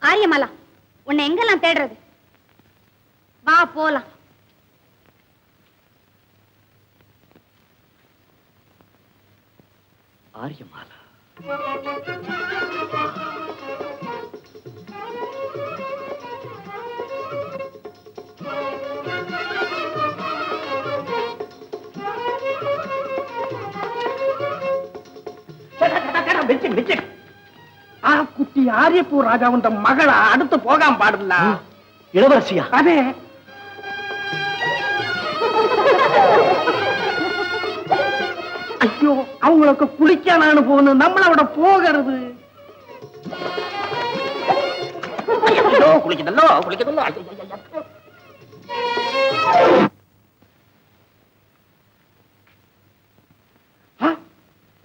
ஆரியமாலா, உன்னை எங்கெல்லாம் தேடுறது? வா போலாம். ஆரியமாலா, குட்டி ஆரியப்பூர் ராஜாவுன் மகளா அடுத்து போகாம பாடுல. இளவரசியா? அதே. ஐயோ, அவங்களுக்கு குளிக்க நானு போகணும், நம்மளோட போகிறது. குளிக்கதல்லோ குளிக்கதல்லோ.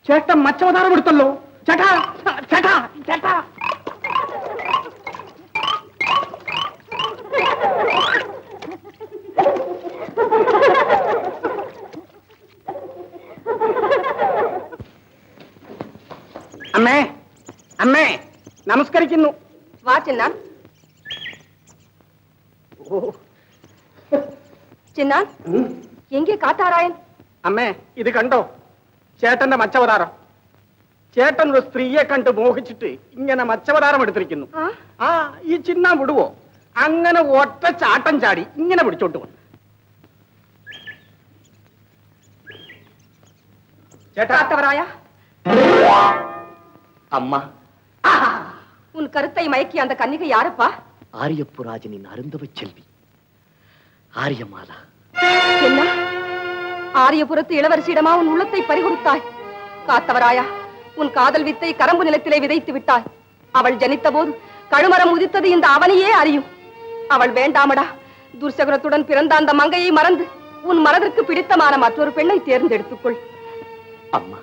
ചേട്ടൻ മച്ചവതാരം എടുത്തല്ലോ. ചേട്ടാ ചേട്ടാ ചേട്ടാ, അമ്മേ അമ്മേ നമസ്കരിക്കുന്നു. വാ ചിന്ന. ചിന്ന, എங்கே കാത്താറായൻ? അമ്മേ, ഇത് കണ്ടോ ചേട്ടന്റെ മച്ചവതാരം? ചേട്ടൻ ഒരു സ്ത്രീയെ കണ്ട് മോഹിച്ചിട്ട് ഇങ്ങനെ മച്ചവതാരം എടുത്തിരിക്കുന്നു. ഈ ചിന്ന വിടുവോ? അങ്ങനെ ഒറ്റ ചാട്ടം ചാടി ഇങ്ങനെ പിടിച്ചോട്ട് വന്നു. காத்தவராயா, அம்மா, உன் கருத்தை மயக்கிய அந்த கன்னிகை யாரப்பா? ஆரியப்புராஜனின் அருந்தவ செல்வி ஆரியமாலா. என்ன, ஆரியபுரத்து இளவரசியிடமா உன் உள்ளத்தை பறிகொடுத்தாய்? காத்தவராயா, உன் காதல் வித்தை கரம்பு நிலத்திலே விதைத்து விட்டாய். அவள் ஜனித்த போது கழுமரம் உதித்தது இந்த அவனையே அறியும். அவள் வேண்டாமடா, துர்சகுரத்துடன் பிறந்த அந்த மங்கையை மறந்து உன் மனதிற்கு பிடித்தமான மற்றொரு பெண்ணை தேர்ந்தெடுத்துக்கொள். அம்மா,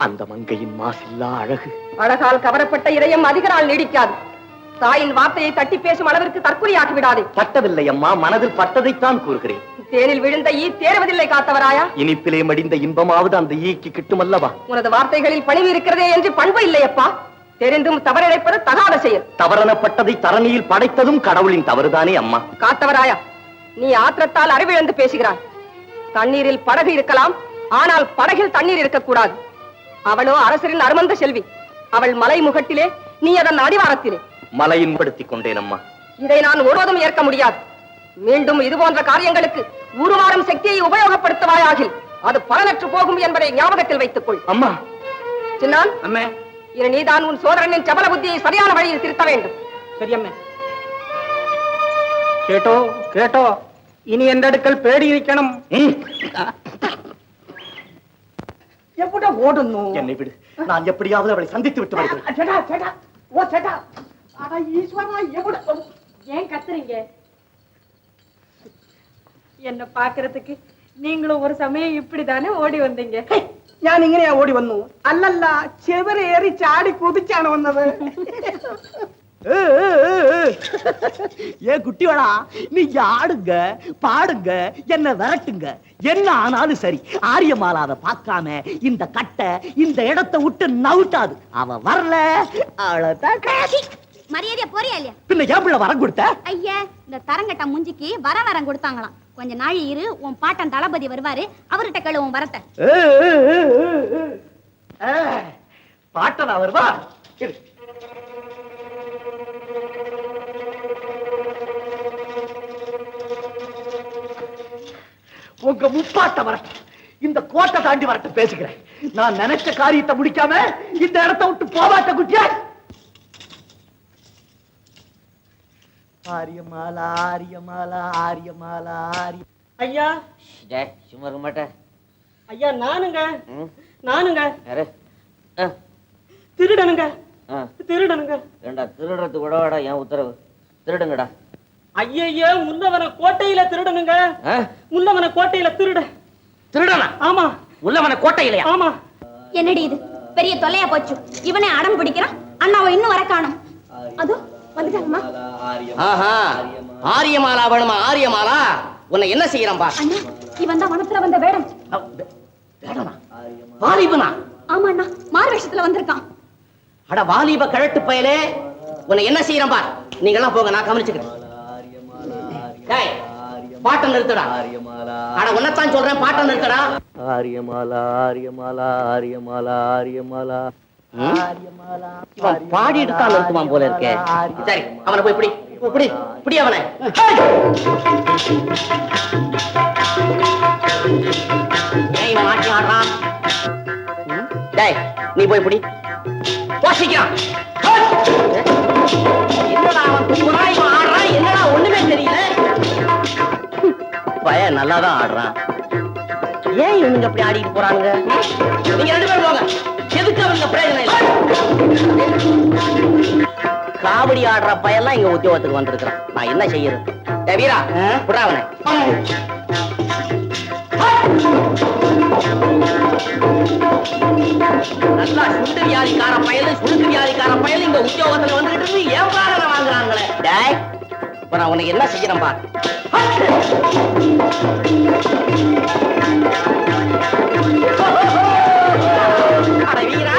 அந்த மங்கையின் மாசில்லா அழகு, அழகால் கவரப்பட்ட இதயம் அதிக நாள் நீடிக்காது. தாயின் வார்த்தையை தட்டி பேசும் அளவிற்கு தற்கொலையாகி விடாதே. பட்டதில்லை அம்மா, மனதில் பட்டதைத்தான் கூறுகிறேன். தேனில் விழுந்த ஈ தேர்வதில்லை காத்தவராயா. இனிப்பிலே மடிந்த இன்பமாவது அந்த ஈக்கு கிட்டுமல்லவா? உனது வார்த்தைகளில் பணிவு இருக்கிறதே என்று பண்பு இல்லையப்பா. தெரிந்தும் தவறிழைப்பது தகாத செயல். தவறனப்பட்டதை தரணியில் படைத்ததும் கடவுளின் தவறுதானே அம்மா. காத்தவராயா, நீ ஆத்திரத்தால் அறிவிழந்து பேசுகிறாய். தண்ணீரில் படகு இருக்கலாம், ஆனால் படகில் தண்ணீர் இருக்கக்கூடாது. அவளோ அரசரின் அருமந்த செல்வி. அவள் மலை முகட்டிலே, நீ அதன் அடிவாரத்திலே. மலையின் படுத்திக் கொண்டேன் அம்மா. இதை நான் ஒருவதும் ஏற்க முடியாது. மீண்டும் இது போன்ற காரியங்களுக்கு உருமாறும் சக்தியை உபயோகப்படுத்துவாயாகில் அது பலனற்று போகும் என்பதை ஞாபகத்தில் வைத்துக் கொள். அம்மா. சின்னான், அம்மே, இனி நீதான் உன் சோதரனின் சபல புத்தியை சரியான வழியில் திருத்த வேண்டும். சரி அம்மே. കേട്ടോ കേട്ടോ, ഇനി എന്റെ അടുക്കൽ പേടിയിരിക്കണം. എവിടെ ഓടുന്നു? என்னை விடு, நான் எப்படியாவது அவளை சந்தித்து விட்டு வருகிறேன். ചേട്ടാ ചേട്ടാ, ഓ ചേട്ടാ, അടാ ഈശ്വരാ, എവിടെ? ஏன் கத்துறீங்க? என்ன பாக்குறதுக்கு நீங்களும் ஒரு சமயம் இப்படிதானே ஓடி வந்தீங்க. ഞാൻ ഇങ്ങനെയാ ഓടി വന്നു? അല്ലല്ല, ചെവരേറി ചാടി കുതിച്ചാണ് വന്നത്. ஏ குட்டிவளா, நீங்க ஆடுங்க பாடுங்க, என்ன விரட்டுங்க, என்ன ஆனாலும் சரி, ஆரியமாலாவை பார்க்காம இந்த கட்டை இந்த இடத்தை விட்டு நவுட்டாது. அவ வரல, அவ்வளவுதான். மரியாதையா போறியா இல்லையா? பின்ன ஏன் பிள்ளை வரம் கொடுத்த? ஐயா, இந்த தரங்கட்ட முஞ்சிக்கு வரம் கொடுத்தாங்களாம். கொஞ்ச நாள் இரு, உன் பாட்டன் தளபதி வருவாரு, அவர்கிட்ட கேளு உன் வரத்தை. பாட்டனா வருவா? உங்க முப்பாட்ட வரட்டு, இந்த கோட்டை தாண்டி வரட்டு பேசுகிறேன். நான் நினைச்ச காரியத்தை முடிக்காம இந்த இடத்தை விட்டு போவாட்ட குட்டியா. ஆரியமாலா ஆரியமாலா ஆரியமாலா ஆரிய. ஐயா சும்மா இருக்க மாட்டேன். ஐயா, நானுங்க நானுங்க யாரு? திருடனுங்க திருடனுங்க. ஏண்டா திருடுறது கூட வாடா, என் உத்தரவு. திருடுங்கடா. ஐயையே, முன்னவன கோட்டையில திருடனுங்க. முன்னவன கோட்டையில திருடனா? ஆமா. உள்ளவன கோட்டையிலையா? ஆமா. என்னடி இது பெரிய தொல்லையா போச்சு. இவனே அடம் பிடிக்கிறான், அண்ணாவை இன்னும் வர காணும். அதோ வந்துட்டாங்கம்மா. ஆரியமாலா வேணுமா? ஆரியமாலா உன்னை என்ன செய்யறான் பா? அண்ணா, இவன் தான் வனத்துல வந்த வேடம். வேடனா? வாலிபனா? ஆமா அண்ணா, மாறு வேஷத்துல வந்திருக்கான். அட வாலிப கழட்டு பயலே, உன்னை என்ன செய்யறேன் பார். நீங்க எல்லாம் போங்க, நான் கவனிச்சுக்கிறேன். டேய், பாட்டம் நிறுத்தடா. ஆனா உன்னத்தான் சொல்றேன், பாட்டம் நிறுத்தடா. ஆரியமாலா ஆரியமாலா ஆரியமாலா ஆரியமாலா இவன் பாடிட்டு தான் நிறுத்துவான் போல இருக்கே. சரி, அவனை போய் பிடி பிடி பிடி அவனை. ஏன் இவன் ஆட்டி ஆடுறான்? டேய், நீ போய் பிடி. போசிக்கிறான். என்னடா அவன் கும்புறான், இவன் ஆடுறான், என்னடா ஒண்ணுமே தெரியல. பையன் நல்லாதான் ஆடுறான். ஏன் இவனுங்க அப்படி ஆடிட்டு போறானுங்க? நீங்க 2 பேரும் போங்க. எதுக்கு அவனுங்க பிரயோஜனம் இல்லை? காவடி ஆடுற பையெல்லாம் இங்க உத்தியோகத்துக்கு வந்திருக்கிறான். நான் என்ன செய்யறது? டேய் வீரா, விட்றா அவனை. நல்லா சுண்டு வியாதிக்கார பயலும் சுடுக்கு வியாதிக்கார பயலும் இங்க உத்தியோகத்துல வந்துகிட்டு இருந்து ஏன் பாடனை வாங்குறாங்களே. டேய், இப்ப நான் உனக்கு என்ன செய்யறேன் பார். அட வீரா,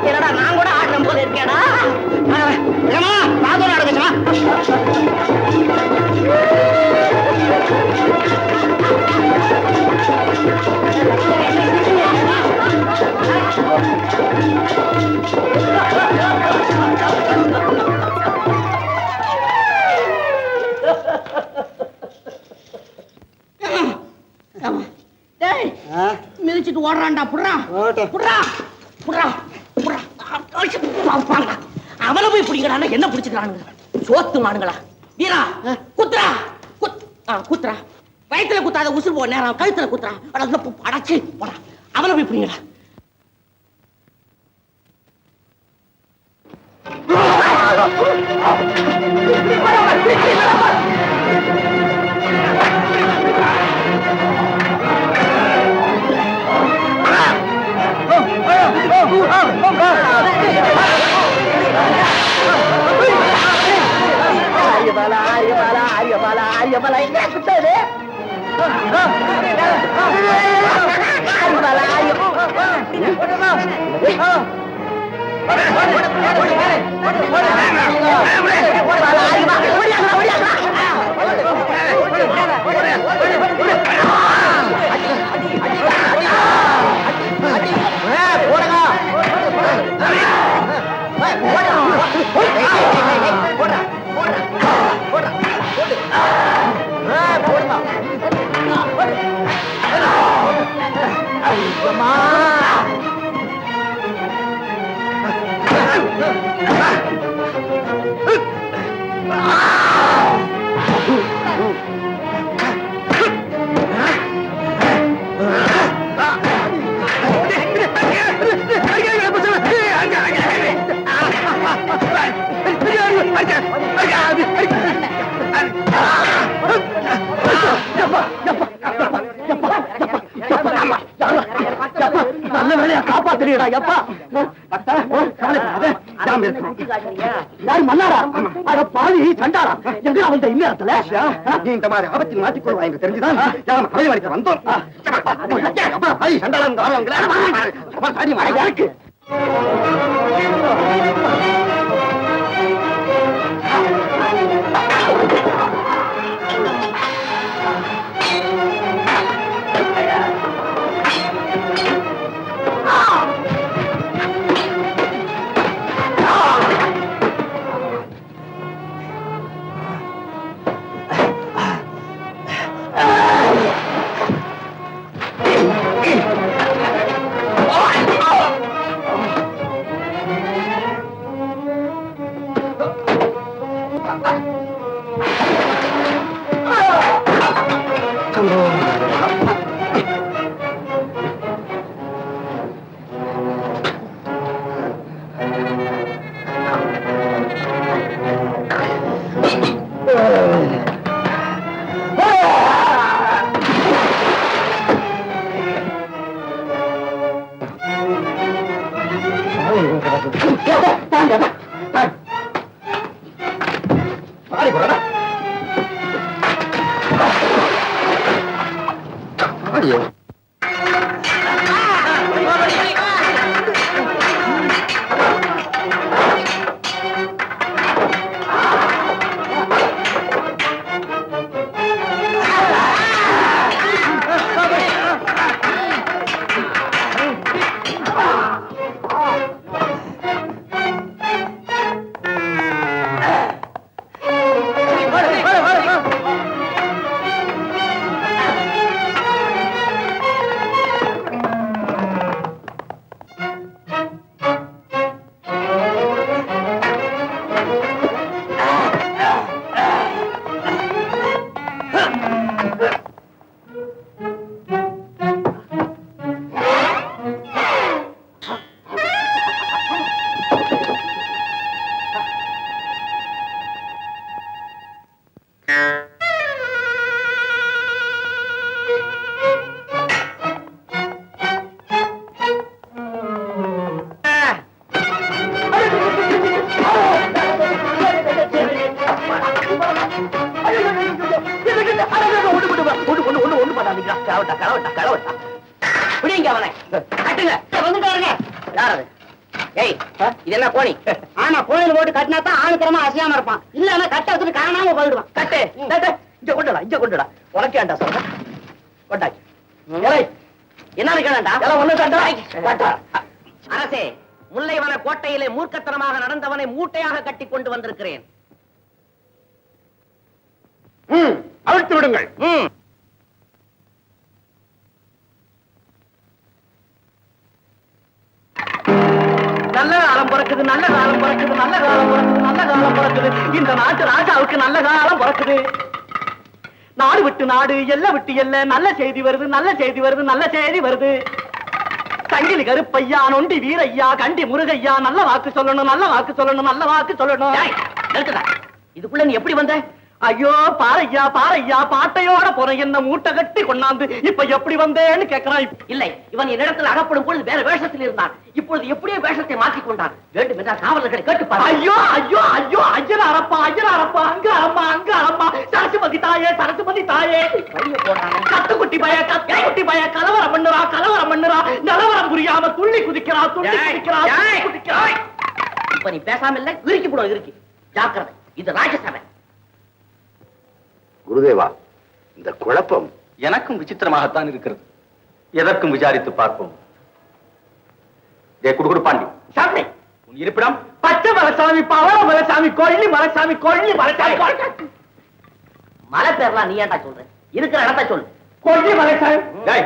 என்னடா நான் கூட ஆடுறேன் போல இருக்கேடா. ஏமா ராதோட ஆடுங்கம்மா. டேய், மிதிச்சிட்டு ஓடுறான்டா. புடுறா புடுறா புடுறா புடுறா. அவனை போய் பிடிக்கிறான். என்ன பிடிச்சுக்கிறானுங்க? சோத்து மானுங்களா. வீரா, குத்துறா. குத்துறா. வயிற்றுல குத்தாத, உசுறு போ நேரம் கழுத்துல குத்துறா. அடைச்சு போடா. அவனை போய் பிடிங்கடா. நல்ல வேலையா காப்பாத்துறீடா. எப்பா யாரு மன்னாரா? அட பாவி சண்டாரா, எங்க அவன் இந்நேரத்துல நீ இந்த மாதிரி ஆபத்தில் மாட்டிக்கொள்வா என்று தெரிஞ்சுதான் பழைய வரைக்கும் வந்தோம். சண்டாளம் யாருக்கு? இது என்ன கோணி? ஆனா கோயில் போட்டு கட்டினா தான் ஆணுத்தரமா அசையாம இருப்பான். இல்லன்னா கட்ட வச்சுட்டு காணாம போயிடுவான். கட்டு இங்க கொண்டுடா, இங்க கொண்டுடா. உனக்கேண்டா சொல்ற? கொண்டாய். என்ன கேளண்டா? ஒண்ணு அரசே, முல்லைவன கோட்டையிலே மூர்க்கத்தனமாக நடந்தவனை மூட்டையாக கட்டி கொண்டு வந்திருக்கிறேன். அவிழ்த்து விடுங்கள். நல்ல காலம் பிறக்குது, நல்ல காலம் பிறக்குது, நல்ல காலம் பிறக்குது, நல்ல காலம் பிறக்குது. இந்த நாட்டு ராஜாவுக்கு நல்ல காலம் பிறக்குது. நாடு விட்டு நாடு, எல்லை விட்டு எல்லை, நல்ல செய்தி வருது, நல்ல செய்தி வருது, நல்ல செய்தி வருது. சங்கிலி கருப்பையா, நொண்டி வீரையா, கண்டி முருகையா, நல்ல வாக்கு சொல்லணும், நல்ல வாக்கு சொல்லணும், நல்ல வாக்கு சொல்லணும். நிறுத்துடா. இதுக்குள்ள நீ எப்படி வந்த? ஐயோ பாரையா, பாரையா, பாட்டையோட போற என்ன மூட்டை கட்டி கொண்டாந்து இப்ப எப்படி வந்தேன்னு கேக்குறான். இல்லை, இவன் என்னிடத்தில் அகப்படும் பொழுது வேற வேஷத்தில் இருந்தான். இப்பொழுது எப்படியோ வேஷத்தை மாற்றிக் கொண்டான். வேண்டும் என்றால் காவலர்களை கேட்டுப்பார். ஐயோ ஐயோ ஐயோ, ஐயர் அரப்பா, ஐயர் அரப்பா, அங்க அரம்மா, அங்க அரம்மா, சரசுமதி தாயே, சரசுமதி தாயே. கத்துக்குட்டி பய, கத்துக்குட்டி பய, கலவரம் பண்ணுறா, கலவரம் பண்ணுறா, நிலவரம் புரியாம துள்ளி குதிக்கிறா, துள்ளி குதிக்கிறா, துள்ளி குதிக்கிறா. இப்ப நீ பேசாம இல்ல, இறுக்கி போடும், இறுக்கி. ஜாக்கிரதை, இது ராஜசபை. குருதேவா, இந்த குழப்பம் எனக்கும் விசித்திரமாகத்தான் இருக்கிறது. எதற்கும் விசாரித்து பார்ப்போம். குடுகுடு பாண்டி, சாமி, உன் இருப்பிடம் பச்சை மலைசாமி, பவள மலைசாமி, கொள்ளி மலைசாமி, கொள்ளி மலைசாமி, மலை பேர்லாம் நீ ஏன்டா சொல்ற? இருக்கிற இடத்த சொல்லு. கொள்ளி மலைசாமி. டேய்,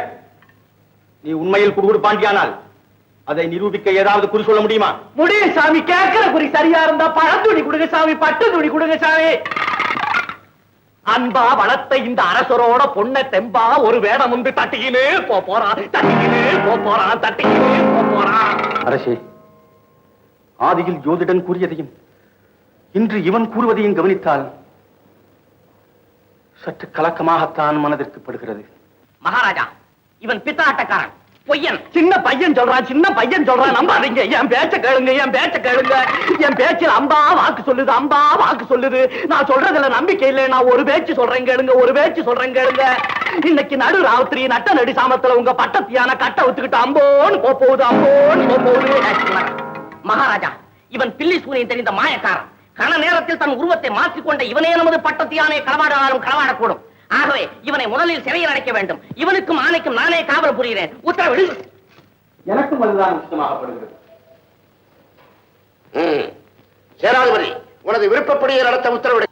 நீ உண்மையில் குடுகுடு பாண்டியானால் அதை நிரூபிக்க ஏதாவது குறி சொல்ல முடியுமா? முடியும் சாமி, கேட்கிற குறி சரியா இருந்தா பழத்துணி கொடுங்க சாமி, பட்டு துணி கொடுங்க சாமி. அன்பா வளர்த்த இந்த அரசரோட பொண்ணை தெம்பா ஒரு வேடம் வந்து தட்டிக்கினு போறான், தட்டிக்கினு போறான், தட்டிக்கினு போறான். அரசே, ஆதியில் ஜோதிடன் கூறியதையும் இன்று இவன் கூறுவதையும் கவனித்தால் சற்று கலக்கமாகத்தான் மனதிற்கு படுகிறது. மகாராஜா, இவன் பித்தாட்டக்காரன், பொய்யன். சின்ன பையன் சொல்றான், சின்ன பையன் சொல்றான், நம்பாதீங்க. என் பேச்ச கேளுங்க, என் பேச்ச கேளுங்க. என் பேச்சில் அம்பா வாக்கு சொல்லுது, அம்பா வாக்கு சொல்லுது. நான் சொல்றதுல நம்பிக்கை இல்லை. நான் ஒரு பேச்சு சொல்றேன் கேளுங்க, ஒரு பேச்சு சொல்றேன் கேளுங்க. இன்னைக்கு நடு ராத்திரி நட்ட நடி சாமத்துல உங்க பட்டத்தியான கட்ட ஒத்துக்கிட்டு அம்போன்னு போகுது, அம்போன்னு போகுது. மகாராஜா, இவன் பில்லி சூரியன் தெரிந்த மாயக்காரன். கன நேரத்தில் தன் உருவத்தை மாற்றிக்கொண்ட இவனே நமது பட்டத்தியானை களவாடாலும் களவாடக்கூடும். ஆகவே இவனை முதலில் சிறையில் அடைக்க வேண்டும். இவனுக்கும் ஆணைக்கும் நானே காவல் புரிகிறேன். உத்தரவிடு. எனக்கும் அதுதான் உச்சிதமாகப்படுகிறது. சேனாதிபதி, உனது விருப்பப்படியே நடத்த உத்தரவிடு.